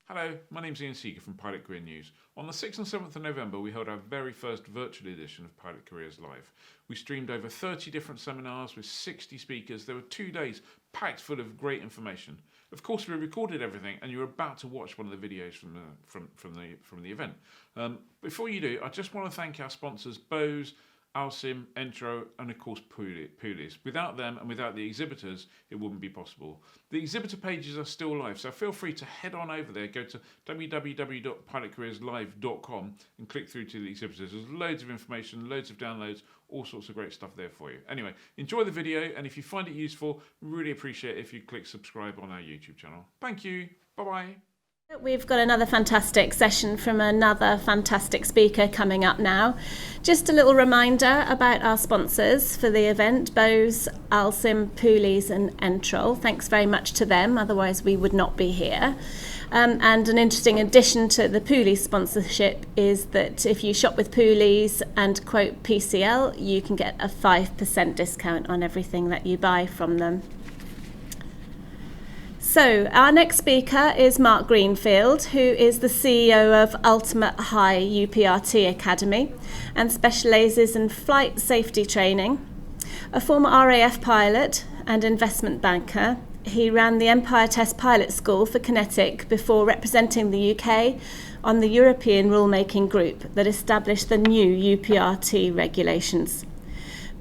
Hello, my name's Ian Seeger from Pilot Career News. On the 6th and 7th of November, we held our very first virtual edition of Pilot Careers Live. We streamed over 30 different seminars with 60 speakers. There were 2 days packed full of great information. Of course, we recorded everything, and you're about to watch one of the videos from the event. Before you do, I just want to thank our sponsors, Bose, Alsim, Entro, and of course Poolies. Without them and without the exhibitors, it wouldn't be possible. The exhibitor pages are still live, so feel free to head on over there, go to www.pilotcareerslive.com and click through to the exhibitors. There's loads of information, loads of downloads, all sorts of great stuff there for you. Anyway, enjoy the video, and if you find it useful, really appreciate it if you click subscribe on our YouTube channel. Thank you. Bye-bye. We've got another fantastic session from another fantastic speaker coming up now. Just a little reminder about our sponsors for the event, Bose, Alsim, Poolies and Entrol. Thanks very much to them, otherwise we would not be here. And an interesting addition to the Poolies sponsorship is that if you shop with Poolies and quote PCL, you can get a 5% discount on everything that you buy from them. So our next speaker is Mark Greenfield, who is the CEO of Ultimate High UPRT Academy and specialises in flight safety training. A former RAF pilot and investment banker, he ran the Empire Test Pilot School for QinetiQ before representing the UK on the European rulemaking group that established the new UPRT regulations.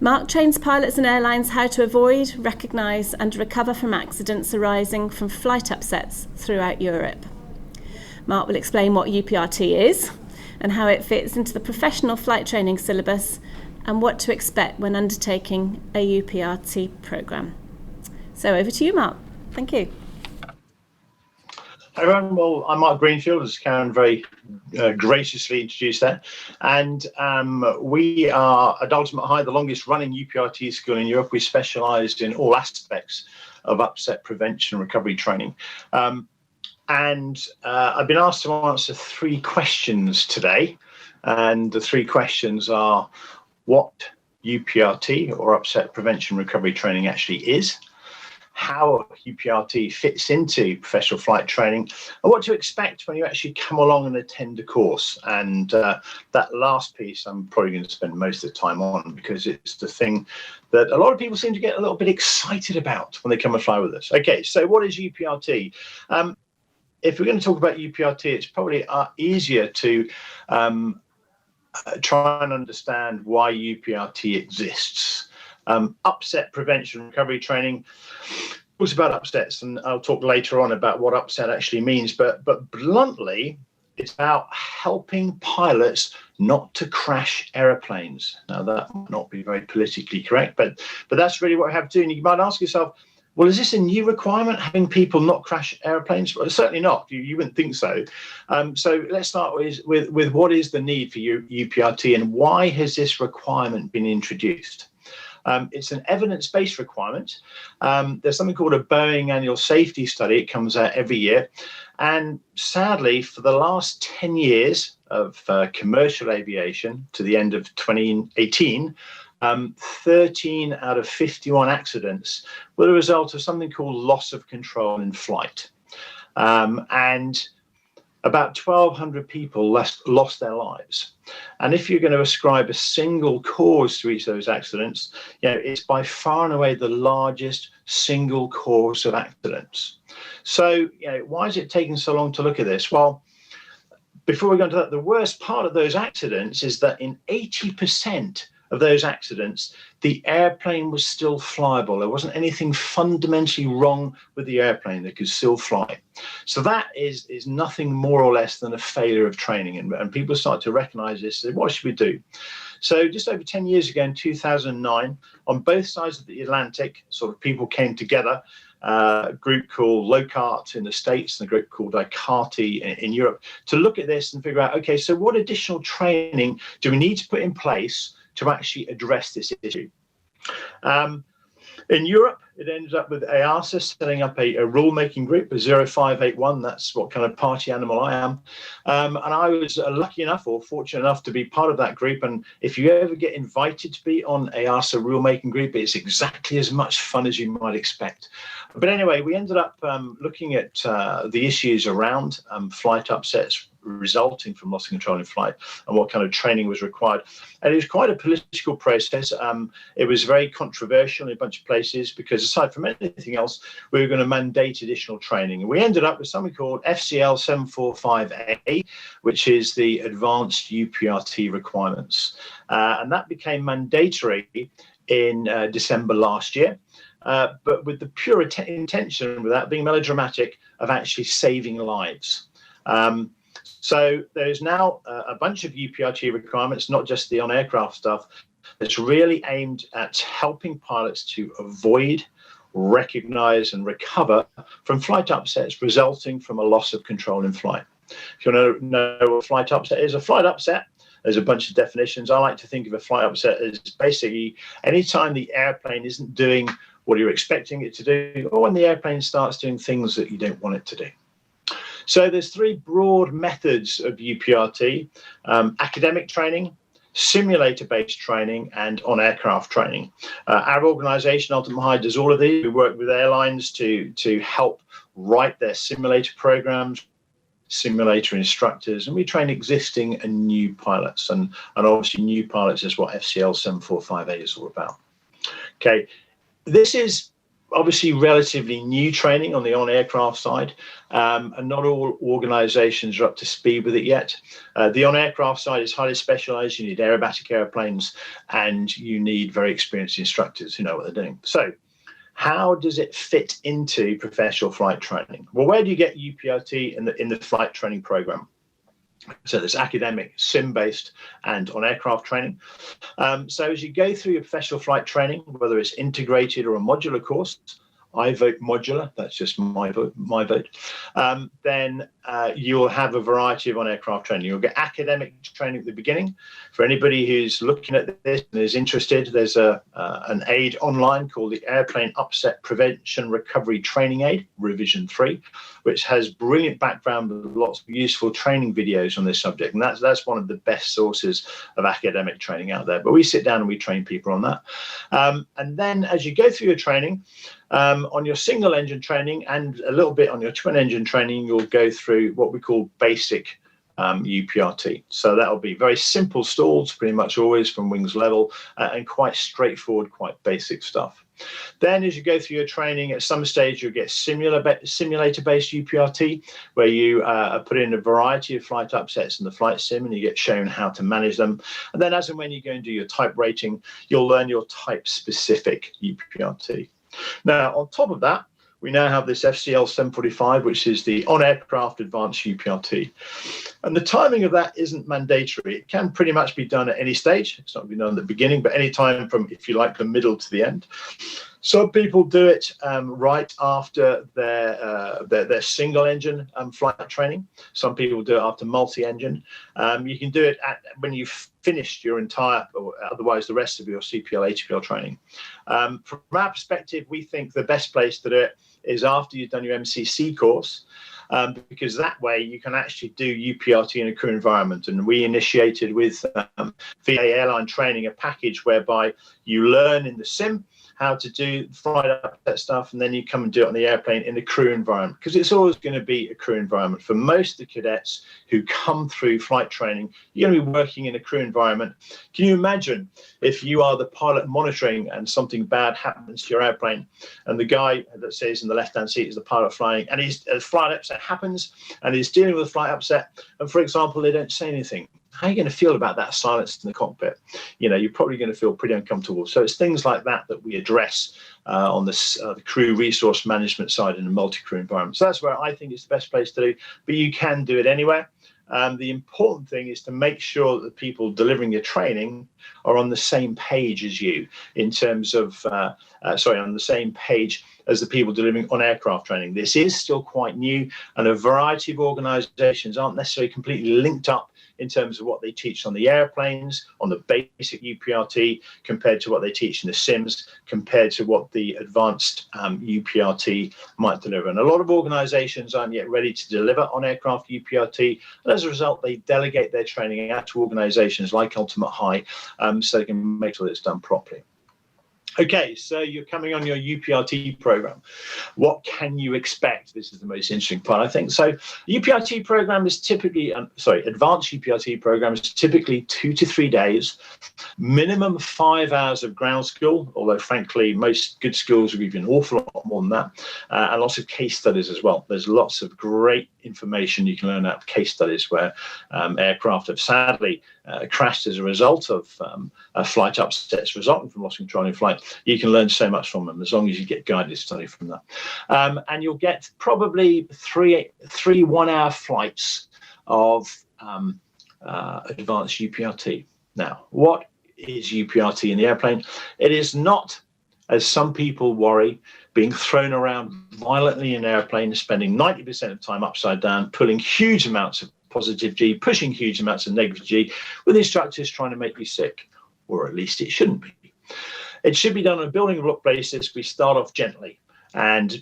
Mark trains pilots and airlines how to avoid, recognise and recover from accidents arising from flight upsets throughout Europe. Mark will explain what UPRT is and how it fits into the professional flight training syllabus and what to expect when undertaking a UPRT programme. So over to you, Mark. Thank you. Hi everyone, well, I'm Mark Greenfield, as Karen very graciously introduced there, and we are at Ultimate High, the longest running UPRT school in Europe. We specialise in all aspects of upset prevention and recovery training. I've been asked to answer 3 questions today, and the 3 questions are what UPRT or upset prevention and recovery training actually is, how UPRT fits into professional flight training, and what to expect when you actually come along and attend a course. And that last piece I'm probably going to spend most of the time on, because it's the thing that a lot of people seem to get a little bit excited about when they come and fly with us. Okay, so what is UPRT? If we're going to talk about UPRT, it's probably easier to try and understand why UPRT exists. Upset prevention and recovery training talks about upsets, and I'll talk later on about what upset actually means, but bluntly, it's about helping pilots not to crash aeroplanes. Now that might not be very politically correct, but that's really what we have to do. And you might ask yourself, well, is this a new requirement, having people not crash aeroplanes? Well, certainly not. You wouldn't think so. So let's start with what is the need for UPRT and why has this requirement been introduced? It's an evidence-based requirement. There's something called a Boeing annual safety study. It comes out every year. And sadly, for the last 10 years of commercial aviation to the end of 2018, 13 out of 51 accidents were the result of something called loss of control in flight. And about 1,200 people lost their lives. And if you're going to ascribe a single cause to each of those accidents, it's by far and away the largest single cause of accidents. So, why is it taking so long to look at this? Well, before we go into that, the worst part of those accidents is that in 80% of those accidents, the airplane was still flyable. There wasn't anything fundamentally wrong with the airplane that could still fly. So that is nothing more or less than a failure of training. And people start to recognize this. So what should we do? So just over 10 years ago in 2009, on both sides of the Atlantic, sort of people came together, a group called LOCART in the States and a group called ICARTI in Europe, to look at this and figure out, okay, so what additional training do we need to put in place to actually address this issue? In Europe, it ended up with EASA setting up a rule-making group, a 0581. That's what kind of party animal I am. And I was lucky enough or fortunate enough to be part of that group. And if you ever get invited to be on EASA rule-making group, it's exactly as much fun as you might expect. But anyway, we ended up looking at the issues around flight upsets resulting from loss of control in flight and what kind of training was required. And it was quite a political process. It was very controversial in a bunch of places because aside from anything else, we were going to mandate additional training. And we ended up with something called FCL 745A, which is the Advanced UPRT requirements. And that became mandatory in December last year. But with the pure intention, without being melodramatic, of actually saving lives. So there is now a bunch of UPRT requirements, not just the on-aircraft stuff, that's really aimed at helping pilots to avoid, recognize, and recover from flight upsets resulting from a loss of control in flight. If you want to know what a flight upset is, a flight upset, there's a bunch of definitions. I like to think of a flight upset as basically anytime the airplane isn't doing what you're expecting it to do, or when the airplane starts doing things that you don't want it to do. So there's three broad methods of UPRT: academic training, simulator-based training, and on-aircraft training. Our organisation, Ultimate High, does all of these. We work with airlines to help write their simulator programs, simulator instructors, and we train existing and new pilots. And obviously new pilots is what FCL 745A is all about. Okay, this is obviously relatively new training on the on-aircraft side, and not all organizations are up to speed with it yet. The on-aircraft side is highly specialized. You need aerobatic airplanes and you need very experienced instructors who know what they're doing. So how does it fit into professional flight training? Well, where do you get UPRT in the flight training program? So there's academic, sim-based, and on-aircraft training. So as you go through your professional flight training, whether it's integrated or a modular course, I vote modular, that's just my vote, then you'll have a variety of on-aircraft training. You'll get academic training at the beginning. For anybody who's looking at this and is interested, there's an aid online called the Airplane Upset Prevention Recovery Training Aid, Revision 3, which has brilliant background with lots of useful training videos on this subject. And that's one of the best sources of academic training out there. But we sit down and we train people on that. And then as you go through your training, on your single engine training and a little bit on your twin engine training, you'll go through what we call basic UPRT. So that'll be very simple stalls, pretty much always from wings level, and quite straightforward, quite basic stuff. Then as you go through your training, at some stage you'll get simulator-based UPRT, where you put in a variety of flight upsets in the flight sim and you get shown how to manage them. And then as and when you go and do your type rating, you'll learn your type-specific UPRT. Now, on top of that, we now have this FCL 745, which is the on-aircraft advanced UPRT. And the timing of that isn't mandatory. It can pretty much be done at any stage. It's not been done at the beginning, but any time from, if you like, the middle to the end. Some people do it right after their single engine flight training. Some people do it after multi-engine. You can do it when you've finished your entire, or otherwise the rest of your CPL, ATPL training. From our perspective, we think the best place to do it is after you've done your MCC course, because that way you can actually do UPRT in a crew environment. And we initiated with VA Airline Training a package whereby you learn in the sim how to do flight upset stuff, and then you come and do it on the airplane in a crew environment, because it's always going to be a crew environment. For most of the cadets who come through flight training, you're going to be working in a crew environment. Can you imagine if you are the pilot monitoring and something bad happens to your airplane, and the guy that says in the left-hand seat is the pilot flying, and a flight upset happens, and he's dealing with a flight upset, and for example, they don't say anything. How are you going to feel about that silence in the cockpit? You know, you're probably going to feel pretty uncomfortable. So it's things like that that we address on the crew resource management side in a multi-crew environment. So that's where I think it's the best place to do, but you can do it anywhere. The important thing is to make sure that the people delivering your training are on the same page as you in terms of, on the same page as the people delivering on-aircraft training. This is still quite new, and a variety of organisations aren't necessarily completely linked up in terms of what they teach on the airplanes, on the basic UPRT, compared to what they teach in the sims, compared to what the advanced UPRT might deliver. And a lot of organisations aren't yet ready to deliver on aircraft UPRT, and as a result, they delegate their training out to organisations like Ultimate High, so they can make sure that it's done properly. Okay, so you're coming on your UPRT program. What can you expect? This is the most interesting part, I think. So UPRT program is typically, advanced UPRT program is typically 2 to 3 days, minimum 5 hours of ground school, although frankly, most good schools will give you an awful lot more than that, and lots of case studies as well. There's lots of great information you can learn out of case studies where aircraft have sadly crashed as a result of flight upsets resulting from loss of control in flight. You can learn so much from them as long as you get guided study from that. And you'll get probably three 1-hour flights of advanced UPRT. Now, what is UPRT in the airplane? It is not, as some people worry, being thrown around violently in an airplane, spending 90% of time upside down, pulling huge amounts of positive G, pushing huge amounts of negative G, with instructors trying to make you sick, or at least it shouldn't be. It should be done on a building block basis. We start off gently. And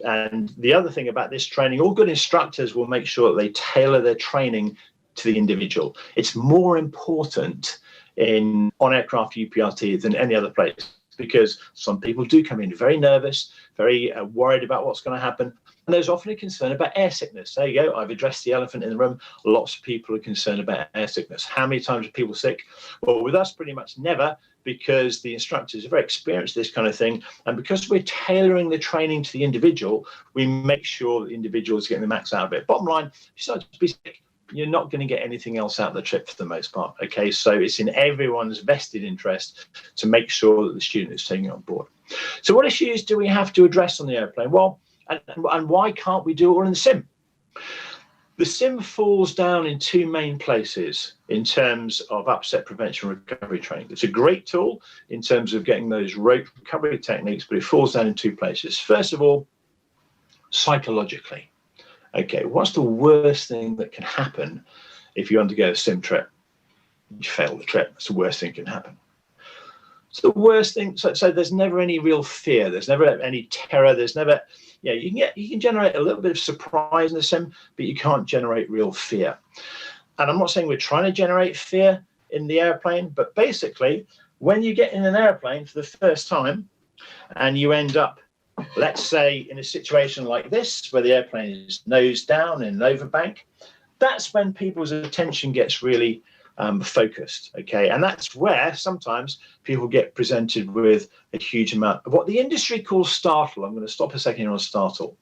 the other thing about this training, all good instructors will make sure that they tailor their training to the individual. It's more important in on-aircraft UPRT than any other place, because some people do come in very nervous, very worried about what's going to happen. And there's often a concern about air sickness. There you go. I've addressed the elephant in the room. Lots of people are concerned about air sickness. How many times are people sick? Well, with us, pretty much never, because the instructors are very experienced with this kind of thing. And because we're tailoring the training to the individual, we make sure the individual is getting the max out of it. Bottom line, if you start to be sick, you're not going to get anything else out of the trip for the most part. Okay, so it's in everyone's vested interest to make sure that the student is taking it on board. So what issues do we have to address on the airplane? Well, and why can't we do it all in the sim? The sim falls down in 2 main places in terms of upset prevention recovery training. It's a great tool in terms of getting those recovery techniques, but it falls down in 2 places. First of all, psychologically. Okay, what's the worst thing that can happen if you undergo a sim trip? You fail the trip. That's the worst thing that can happen. It's the worst thing. So there's never any real fear. There's never any terror. There's never, you can generate a little bit of surprise in the sim, but you can't generate real fear. And I'm not saying we're trying to generate fear in the airplane, but basically, when you get in an airplane for the first time and you end up, let's say, in a situation like this, where the airplane is nose down in an overbank, that's when people's attention gets really focused, okay? And that's where sometimes people get presented with a huge amount of what the industry calls startle. I'm going to stop a second here on startle.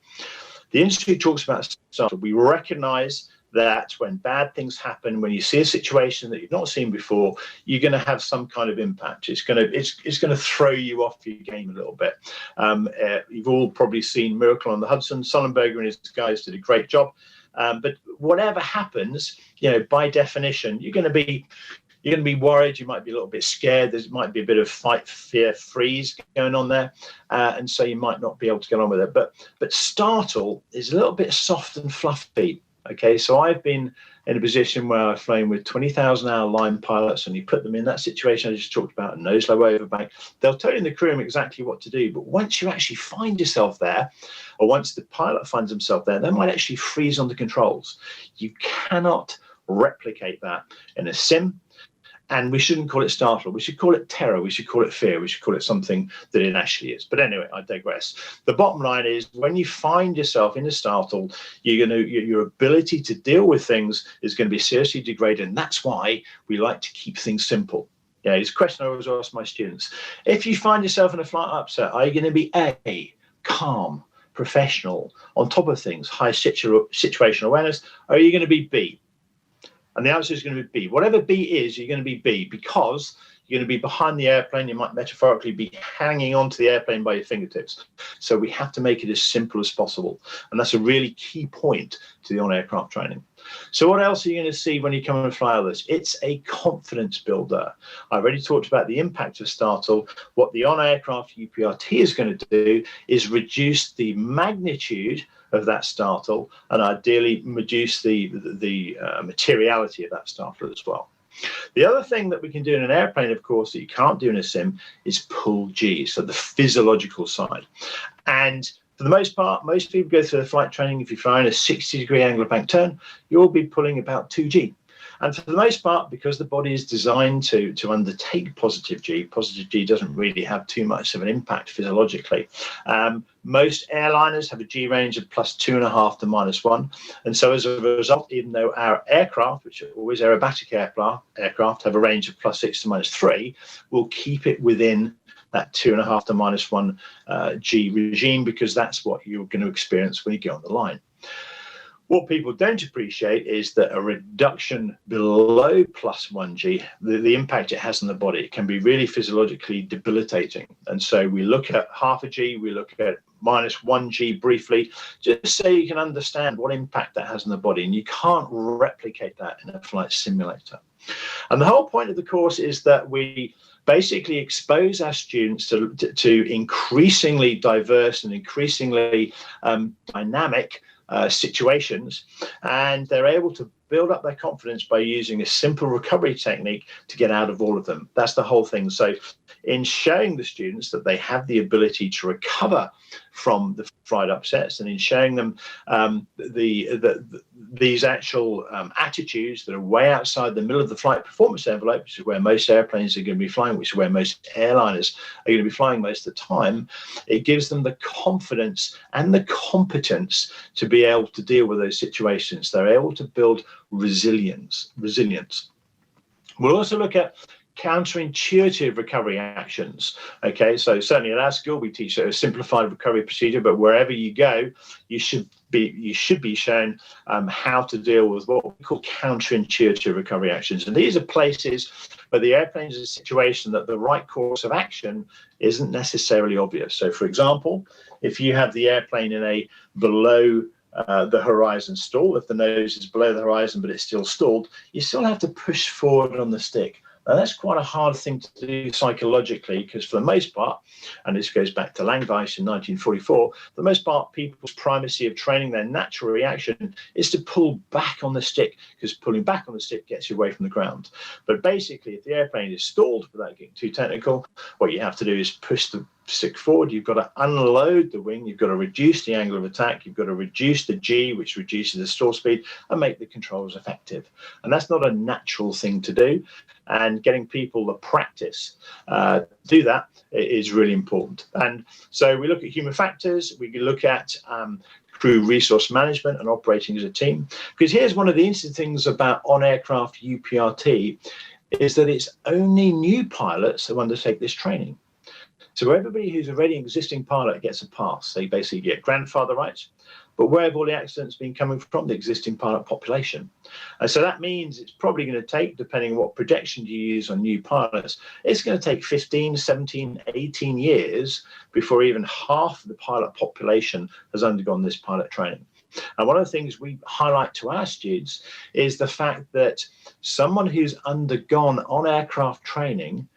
The industry talks about startle. We recognize that when bad things happen, when you see a situation that you've not seen before, you're going to have some kind of impact. It's going to throw you off your game a little bit. You've all probably seen Miracle on the Hudson. Sullenberger and his guys did a great job. But whatever happens, by definition, you're going to be worried. You might be a little bit scared. There might be a bit of fight, fear, freeze going on there, and so you might not be able to get on with it. But startle is a little bit soft and fluffy. Okay, so I've been in a position where I've flown with 20,000-hour line pilots, and you put them in that situation I just talked about, a nose low overbank. They'll tell you in the crew room exactly what to do, but once you actually find yourself there, or once the pilot finds himself there, they might actually freeze on the controls. You cannot replicate that in a sim. And we shouldn't call it startle. We should call it terror. We should call it fear. We should call it something that it actually is. But anyway, I digress. The bottom line is, when you find yourself in a startle, your ability to deal with things is going to be seriously degraded. And that's why we like to keep things simple. It's a question I always ask my students. If you find yourself in a flight upset, are you going to be A, calm, professional, on top of things, high situational awareness, or are you going to be B? And the answer is going to be B. Whatever B is, you're going to be B, because you're going to be behind the airplane. You might metaphorically be hanging onto the airplane by your fingertips. So we have to make it as simple as possible. And that's a really key point to the on-aircraft training. So what else are you going to see when you come and fly others? It's a confidence builder. I already talked about the impact of startle. What the on-aircraft UPRT is going to do is reduce the magnitude of that startle and ideally reduce the materiality of that startle as well. The other thing that we can do in an airplane, of course, that you can't do in a sim is pull G, so the physiological side. And for the most part, most people go through the flight training. If you're flying a 60-degree angle of bank turn, you'll be pulling about 2G. And for the most part, because the body is designed to undertake positive G doesn't really have too much of an impact physiologically. Most airliners have a G range of +2.5 to -1. And so as a result, even though our aircraft, which are always aerobatic aircraft, have a range of +6 to -3, we'll keep it within that 2.5 to -1 G regime, because that's what you're going to experience when you go on the line. What people don't appreciate is that a reduction below +1 G, the impact it has on the body, can be really physiologically debilitating. And so we look at half a G, we look at -1 G briefly, just so you can understand what impact that has on the body. And you can't replicate that in a flight simulator. And the whole point of the course is that we basically expose our students to increasingly diverse and increasingly dynamic situations, and they're able to build up their confidence by using a simple recovery technique to get out of all of them. That's the whole thing. So in showing the students that they have the ability to recover from the flight upsets, and in showing them these actual attitudes that are way outside the middle of the flight performance envelope, which is where most airplanes are going to be flying, which is where most airliners are going to be flying most of the time, it gives them the confidence and the competence to be able to deal with those situations. They're able to build resilience. We'll also look at counterintuitive recovery actions. Okay, so certainly at our school we teach a simplified recovery procedure, but wherever you go, you should be shown how to deal with what we call counterintuitive recovery actions. And these are places where the airplane is in a situation that the right course of action isn't necessarily obvious. So for example, if you have the airplane in a below the horizon stall, if the nose is below the horizon but it's still stalled, you still have to push forward on the stick. Now, that's quite a hard thing to do psychologically, because for the most part, and this goes back to Langweis in 1944, for the most part, people's primacy of training, their natural reaction is to pull back on the stick, because pulling back on the stick gets you away from the ground. But basically, if the airplane is stalled, without getting too technical, what you have to do is push the stick forward. You've got to unload the wing, you've got to reduce the angle of attack, you've got to reduce the G, which reduces the stall speed, and make the controls effective. And that's not a natural thing to do. And getting people the practice to do that is really important. And so we look at human factors, we look at crew resource management and operating as a team. Because here's one of the interesting things about on-aircraft UPRT is that it's only new pilots who undertake this training. So everybody who's already an existing pilot gets a pass. They basically get grandfather rights. But where have all the accidents been coming from? The existing pilot population. And so that means it's probably going to take, depending on what projection you use on new pilots, it's going to take 15, 17, 18 years before even half of the pilot population has undergone this pilot training. And one of the things we highlight to our students is the fact that someone who's undergone on-aircraft training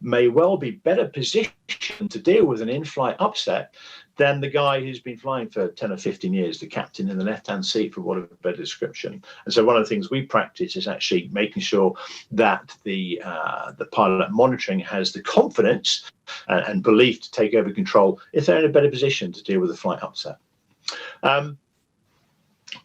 may well be better positioned to deal with an in-flight upset than the guy who's been flying for 10 or 15 years, the captain in the left-hand seat, for want of a better description. And so one of the things we practice is actually making sure that the pilot monitoring has the confidence and belief to take over control if they're in a better position to deal with a flight upset. On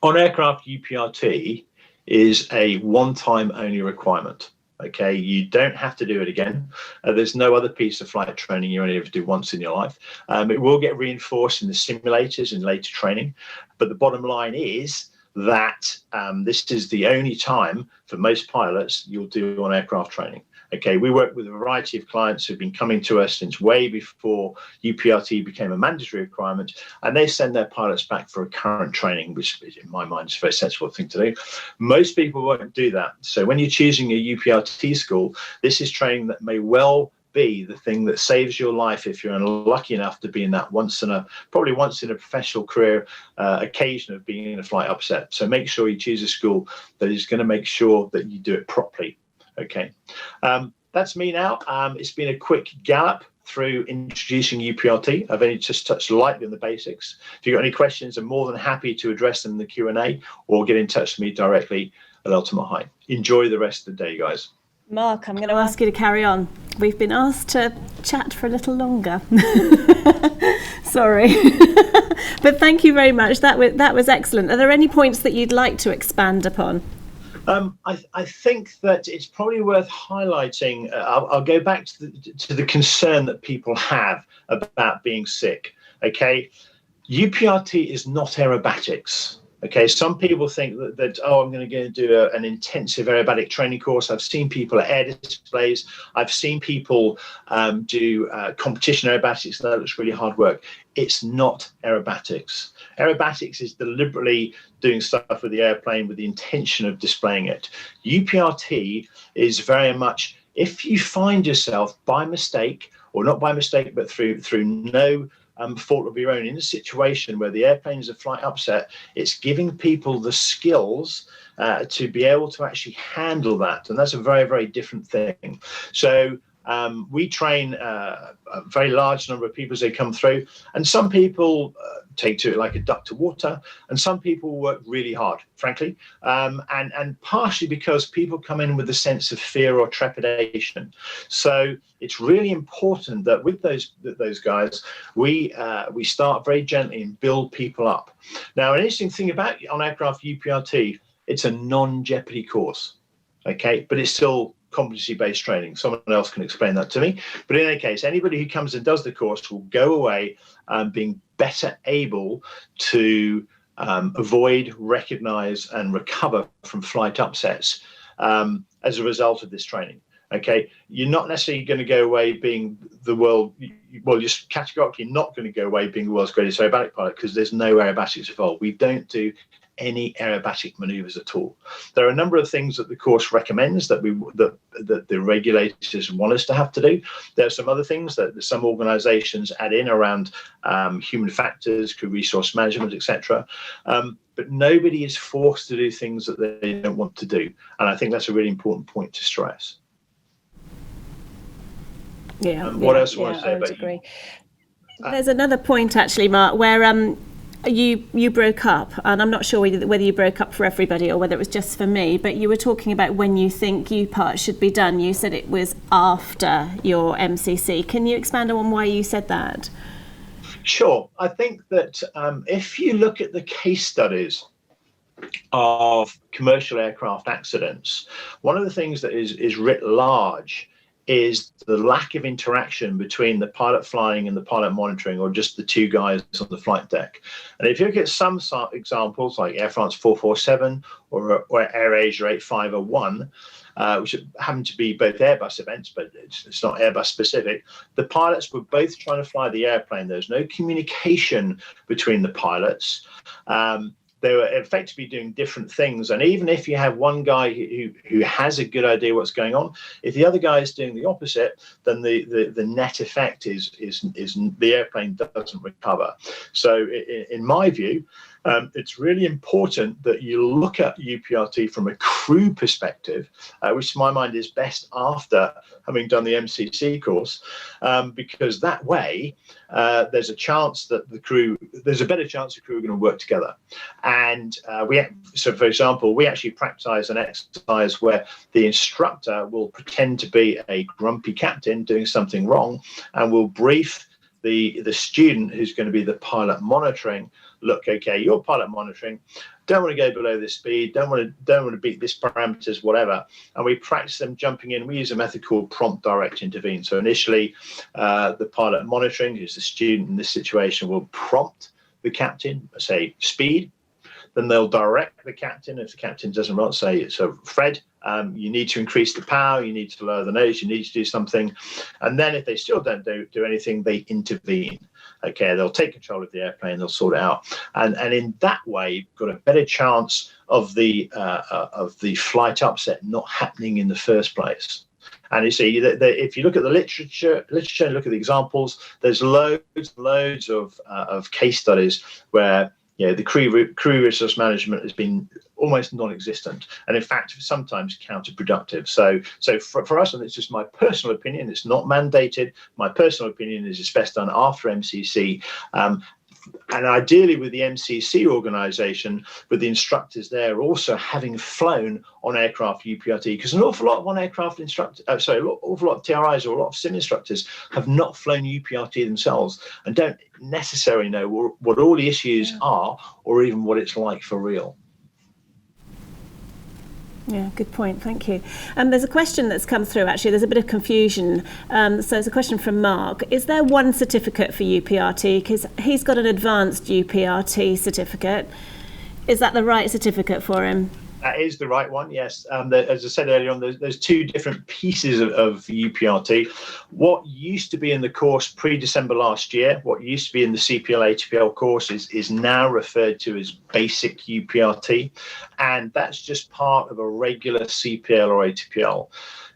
aircraft UPRT is a one-time only requirement. Okay, you don't have to do it again. There's no other piece of flight training you only have to do once in your life. It will get reinforced in the simulators in later training, but the bottom line is that this is the only time for most pilots you'll do on aircraft training. Okay, we work with a variety of clients who've been coming to us since way before UPRT became a mandatory requirement, and they send their pilots back for a current training, which in my mind is a very sensible thing to do. Most people won't do that. So when you're choosing a UPRT school, this is training that may well be the thing that saves your life if you're unlucky enough to be in that probably once in a professional career occasion of being in a flight upset. So make sure you choose a school that is going to make sure that you do it properly. Okay, that's me now. It's been a quick gallop through introducing UPRT. I've only just touched lightly on the basics. If you've got any questions, I'm more than happy to address them in the Q&A, or get in touch with me directly at Ultimate High. Enjoy the rest of the day, guys. Mark, I'm going to ask you to carry on. We've been asked to chat for a little longer. Sorry. But thank you very much. That was excellent. Are there any points that you'd like to expand upon? I think that it's probably worth highlighting. I'll go back to the concern that people have about being sick. Okay, UPRT is not aerobatics. Okay, some people think that I'm going to go and do an intensive aerobatic training course. I've seen people at air displays. I've seen people do competition aerobatics. That looks really hard work. It's not aerobatics. Aerobatics is deliberately doing stuff with the airplane with the intention of displaying it. UPRT is very much, if you find yourself by mistake, or not by mistake, but through no fault of your own, in a situation where the airplane is a flight upset, it's giving people the skills to be able to actually handle that. And that's a very, very different thing. So we train a very large number of people as they come through, and some people take to it like a duck to water, and some people work really hard, frankly, and partially because people come in with a sense of fear or trepidation. So it's really important that with those guys, we start very gently and build people up. Now, an interesting thing about on aircraft UPRT, it's a non-jeopardy course, okay, but it's still competency-based training. Someone else can explain that to me. But in any case, anybody who comes and does the course will go away being better able to avoid, recognize, and recover from flight upsets as a result of this training. Okay, you're not necessarily going to go away being the world, well, you're categorically not going to go away being the world's greatest aerobatic pilot, because there's no aerobatics involved. We don't do any aerobatic maneuvers at all. There are a number of things that the course recommends that the regulators want us to have to do. There are some other things that some organizations add in around human factors, crew resource management, etc. But nobody is forced to do things that they don't want to do. And I think that's a really important point to stress. Yeah. What else do you want to say about agree. There's another point actually, Mark, where you broke up, and I'm not sure whether you broke up for everybody or whether it was just for me, but you were talking about when you think UPART should be done. You said it was after your MCC. Can you expand on why you said that? Sure. I think that if you look at the case studies of commercial aircraft accidents, one of the things that is writ large is the lack of interaction between the pilot flying and the pilot monitoring, or just the two guys on the flight deck. And if you look at some examples like Air France 447 or AirAsia 8501, which happen to be both Airbus events, but it's not Airbus specific, the pilots were both trying to fly the airplane. There's no communication between the pilots. They were effectively doing different things. And even if you have one guy who has a good idea what's going on, if the other guy is doing the opposite, then the net effect is the airplane doesn't recover. So in my view, it's really important that you look at UPRT from a crew perspective, which to my mind is best after having done the MCC course, because that way there's a chance that there's a better chance the crew are going to work together. And so for example, we actually practice an exercise where the instructor will pretend to be a grumpy captain doing something wrong, and will brief the student who's going to be the pilot monitoring. Look, okay, you're pilot monitoring, don't want to go below this speed, don't want to beat this parameters, whatever. And we practice them jumping in. We use a method called prompt, direct, intervene. So initially the pilot monitoring, who's the student in this situation, will prompt the captain, say speed. Then they'll direct the captain. If the captain doesn't want to say, so Fred, you need to increase the power, you need to lower the nose, you need to do something. And then if they still don't do anything, they intervene. Okay, they'll take control of the airplane, they'll sort it out. And in that way, you've got a better chance of the flight upset not happening in the first place. And you see that if you look at the literature, and look at the examples, there's loads of case studies where the crew resource management has been almost non-existent, and in fact sometimes counterproductive. So for us, and it's just my personal opinion, it's not mandated. My personal opinion is it's best done after MCC. And ideally with the MCC organisation, with the instructors there also having flown on aircraft UPRT, because an awful lot of on-aircraft instructors, an awful lot of TRIs or a lot of sim instructors have not flown UPRT themselves and don't necessarily know what all the issues are or even what it's like for real. Yeah, good point. Thank you. There's a question that's come through, actually. There's a bit of confusion. So there's a question from Mark. Is there one certificate for UPRT? Because he's got an advanced UPRT certificate. Is that the right certificate for him? That is the right one, yes. As I said earlier on, there's two different pieces of UPRT. What used to be in the course pre-December last year, what used to be in the CPL ATPL course is now referred to as basic UPRT, and that's just part of a regular CPL or ATPL.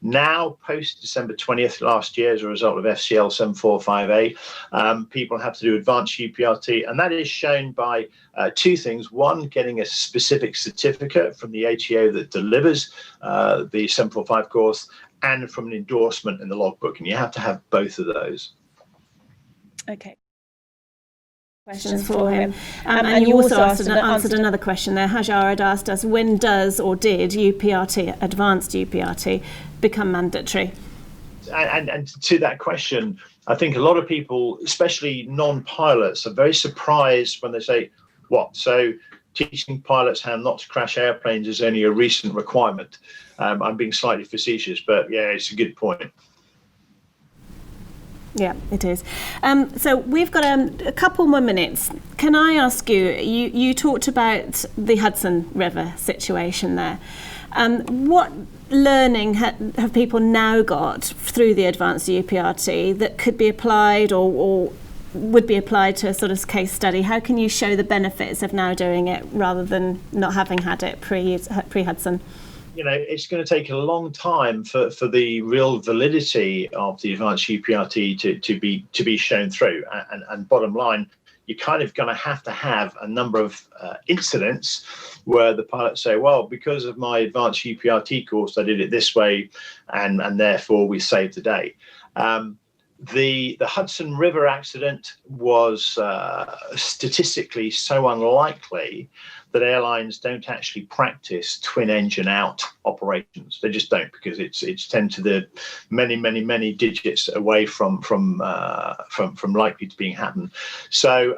Now, post-December 20th last year, as a result of FCL 745A, people have to do advanced UPRT, and that is shown by two things. One, getting a specific certificate from the ATO that delivers the 745 course, and from an endorsement in the logbook, and you have to have both of those. Okay. Questions for him. And you also answered another question there. Hajar had asked us, when does or did UPRT, advanced UPRT, become mandatory? And to that question, I think a lot of people, especially non-pilots, are very surprised when they say, what? So teaching pilots how not to crash airplanes is only a recent requirement. I'm being slightly facetious, but yeah, it's a good point. Yeah, it is. So we've got a couple more minutes. Can I ask you, you talked about the Hudson River situation there. What learning have people now got through the advanced UPRT that could be applied or would be applied to a sort of case study? How can you show the benefits of now doing it rather than not having had it pre-Hudson? It's going to take a long time for the real validity of the advanced UPRT to be shown through. And bottom line, you're kind of going to have a number of incidents where the pilots say, well, because of my advanced UPRT course, I did it this way, and therefore we saved the day. The Hudson River accident was statistically so unlikely that airlines don't actually practice twin engine out operations. They just don't, because it's 10 to the many digits away from likely to being happen. So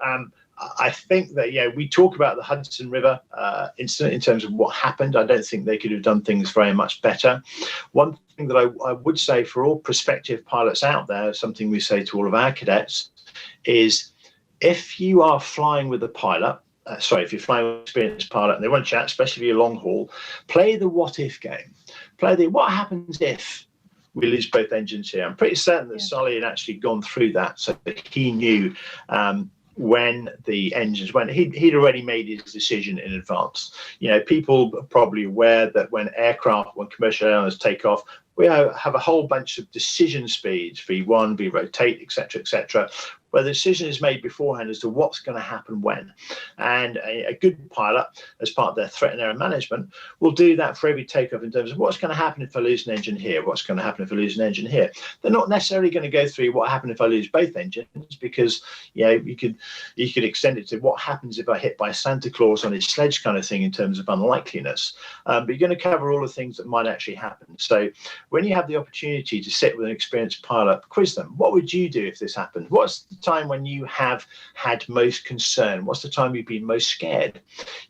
I think that we talk about the Hudson River incident in terms of what happened. I don't think they could have done things very much better. One thing that I would say for all prospective pilots out there, something we say to all of our cadets, is if you are flying with a pilot, if you're flying with an experienced pilot and they want to chat, especially if you're long haul, play the what if game. Play the what happens if we lose both engines here. I'm pretty certain that Sully had actually gone through that, so that he knew when the engines went. He'd already made his decision in advance. People are probably aware that when commercial airlines take off, we have a whole bunch of decision speeds, V1, V-rotate, etc., where the decision is made beforehand as to what's going to happen when. And a good pilot, as part of their threat and error management, will do that for every takeoff in terms of what's going to happen if I lose an engine here, what's going to happen if I lose an engine here. They're not necessarily going to go through what happened if I lose both engines, because you could extend it to what happens if I hit by Santa Claus on his sledge kind of thing in terms of unlikeliness. But you're going to cover all the things that might actually happen. So when you have the opportunity to sit with an experienced pilot, quiz them. What would you do if this happened? What's the time when you have had most concern? What's the time you've been most scared?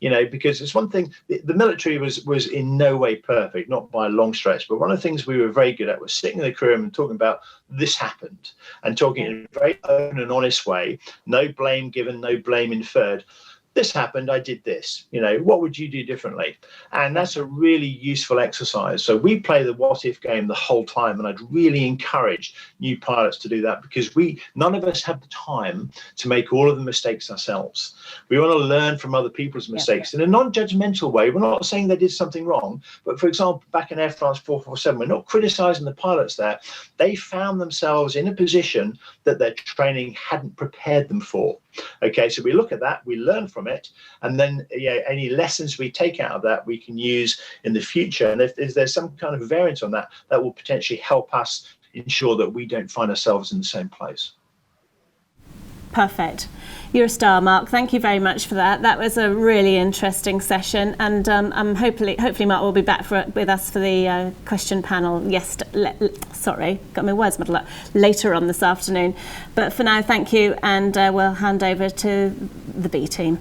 Because it's one thing, the military was in no way perfect, not by a long stretch, but one of the things we were very good at was sitting in the crew room and talking about this happened, and talking in a very open and honest way, no blame given, no blame inferred. this happened, I did this, what would you do differently? And that's a really useful exercise. So we play the what if game the whole time, and I'd really encourage new pilots to do that, because none of us have the time to make all of the mistakes ourselves. We want to learn from other people's mistakes in a non-judgmental way. We're not saying they did something wrong, but for example, back in Air France 447, we're not criticizing the pilots there. They found themselves in a position that their training hadn't prepared them for. Okay, so we look at that, we learn from it, and then any lessons we take out of that we can use in the future. And if there's some kind of variant on that, that will potentially help us ensure that we don't find ourselves in the same place. Perfect. You're a star, Mark. Thank you very much for that. That was a really interesting session, and hopefully Mark will be back with us for the question panel. Sorry, got my words muddled up. Later on this afternoon. But for now, thank you, and we'll hand over to the B team.